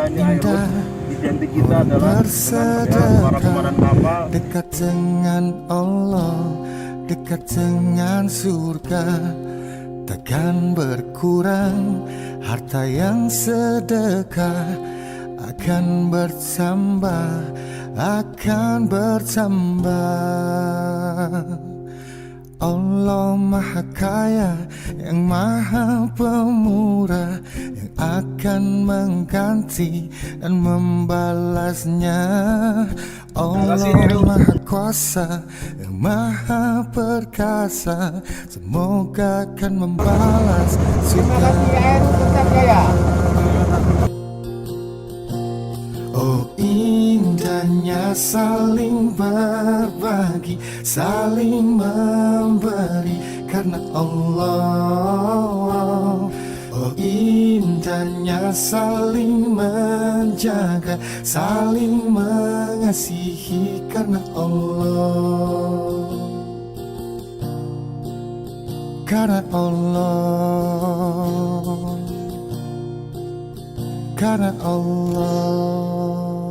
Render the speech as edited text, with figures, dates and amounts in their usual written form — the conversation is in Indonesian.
indah identik kita adalah para komandan kapal. dekat dengan Allah, dekat dengan surga. Takkan berkurang harta yang sedekah, akan bertambah, akan bertambah. Allah Maha Kaya, yang Maha Pemurah, yang akan mengganti dan membalasnya. Allah Maha Kuasa, yang Maha Perkasa, semoga akan membalas surga. Oh indahnya saling berbagi, saling memberi karena Allah. Oh indahnya saling menjaga, saling mengasihi karena Allah. Karena Allah, karena Allah.